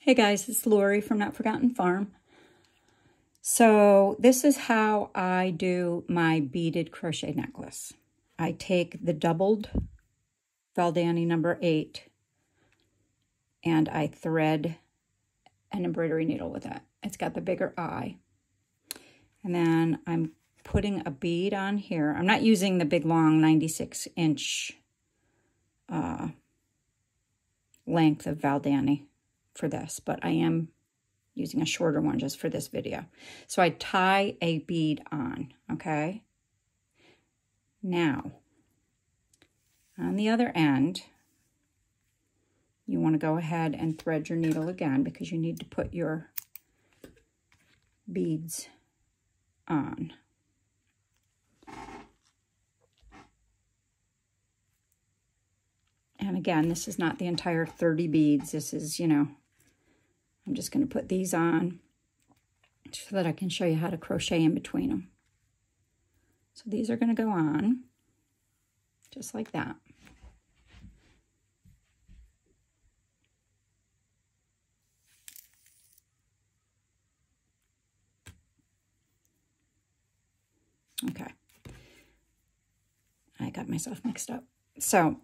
Hey guys, it's Lori from Not Forgotten Farm. So this is how I do my beaded crochet necklace. I take the doubled Valdani number 8 and I thread an embroidery needle with it. It's got the bigger eye. And then I'm putting a bead on here. I'm not using the big long 96-inch length of Valdani for this, but I am using a shorter one just for this video. So I tie a bead on, okay? Now, on the other end, you want to go ahead and thread your needle again because you need to put your beads on. And again, this is not the entire 30 beads. This is, you know, I'm just going to put these on so that I can show you how to crochet in between them. So these are going to go on just like that. Okay. I got myself mixed up. So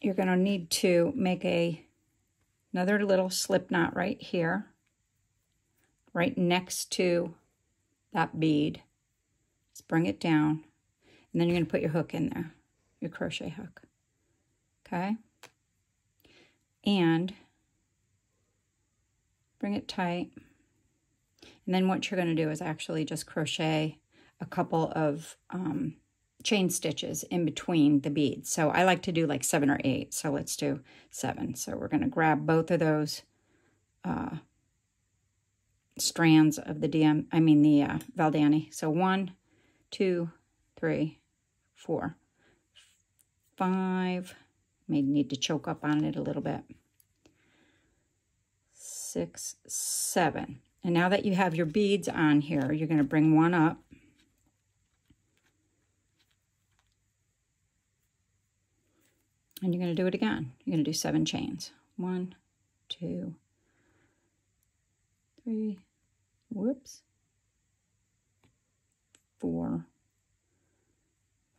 you're going to need to make another little slip knot right here, right next to that bead. Just bring it down, and then you're going to put your hook in there, your crochet hook, okay? And bring it tight. And then what you're going to do is actually just crochet a couple of chain stitches in between the beads. So I like to do like 7 or 8. So let's do 7. So we're going to grab both of those strands of the Valdani. So 1, 2, 3, 4, 5. May need to choke up on it a little bit. 6, 7. And now that you have your beads on here, you're going to bring one up. And you're going to do it again. You're going to do 7 chains. 1, 2, 3, whoops, 4,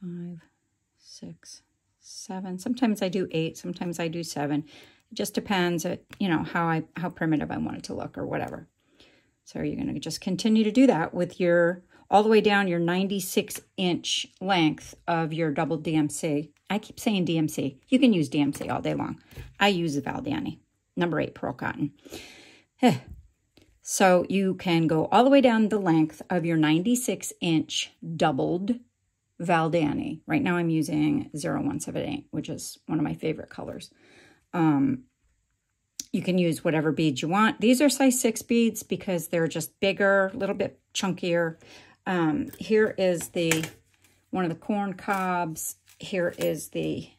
5, 6, 7. Sometimes I do 8. Sometimes I do 7. It just depends, you know, how primitive I want it to look or whatever. So you're going to just continue to do that with your all the way down your 96-inch length of your double DMC. I keep saying DMC. You can use DMC all day long. I use the Valdani, number 8 pearl cotton. So you can go all the way down the length of your 96-inch doubled Valdani. Right now I'm using 0178, which is one of my favorite colors. You can use whatever beads you want. These are size 6 beads because they're just bigger, a little bit chunkier. Here is one of the corn cobs. Here is the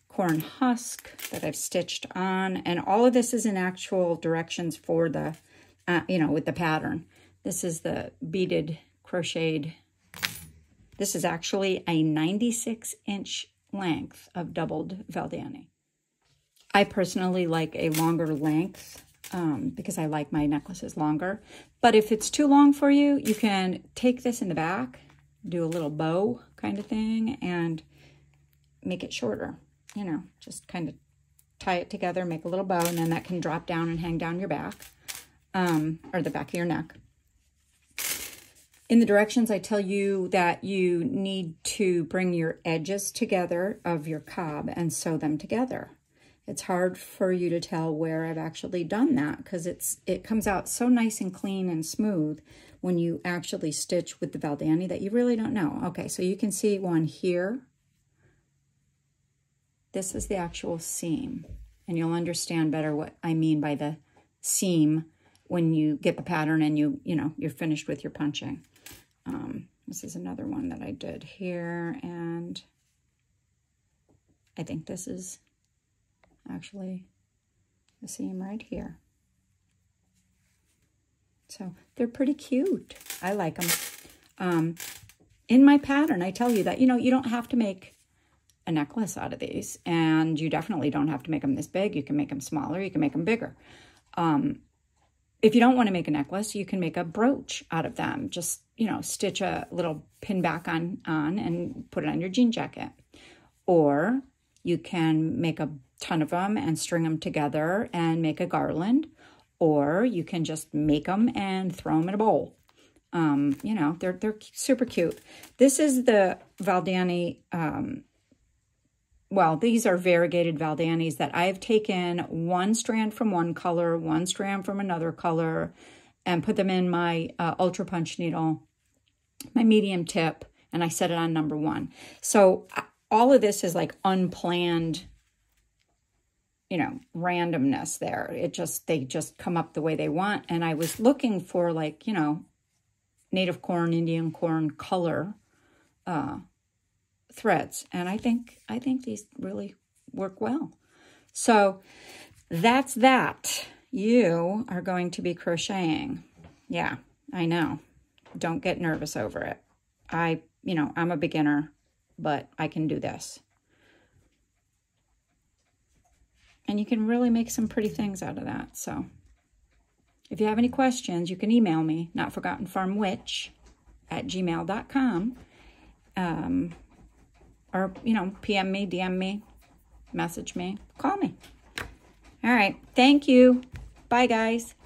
corn husk that I've stitched on. And all of this is in actual directions for the, you know, with the pattern. This is the beaded crocheted. This is actually a 96-inch length of doubled Valdani. I personally like a longer length because I like my necklaces longer. But if it's too long for you, you can take this in the back, do a little bow kind of thing, and make it shorter. You know, just kind of tie it together, make a little bow, and then that can drop down and hang down your back, or the back of your neck. In the directions, I tell you that you need to bring your edges together of your cob and sew them together. It's hard for you to tell where I've actually done that because it comes out so nice and clean and smooth when you actually stitch with the Valdani that you really don't know. Okay, so you can see one here. This is the actual seam, and you'll understand better what I mean by the seam when you get the pattern and you're finished with your punching. This is another one that I did here, and I think this is actually the seam right here. So they're pretty cute. I like them. In my pattern, I tell you that, you know, you don't have to make a necklace out of these, and you definitely don't have to make them this big. You can make them smaller. You can make them bigger. If you don't want to make a necklace, you can make a brooch out of them. Just, you know, stitch a little pin back on and put it on your jean jacket. Or you can make a ton of them and string them together and make a garland. Or you can just make them and throw them in a bowl. You know, they're super cute. This is the Valdani, well, these are variegated Valdanis that I've taken one strand from one color, one strand from another color, and put them in my Ultra Punch needle, my medium tip, and I set it on number 1. So all of this is like unplanned, you know, randomness there. They just come up the way they want. And I was looking for, like, you know, native corn, Indian corn color threads, and I think these really work well. So that's that. You are going to be crocheting. Yeah, I know. Don't get nervous over it. You know, I'm a beginner, but I can do this. And you can really make some pretty things out of that. So if you have any questions, you can email me, notforgottenfarmwitch@gmail.com. Or, you know, PM me, DM me, message me, call me. All right. Thank you. Bye, guys.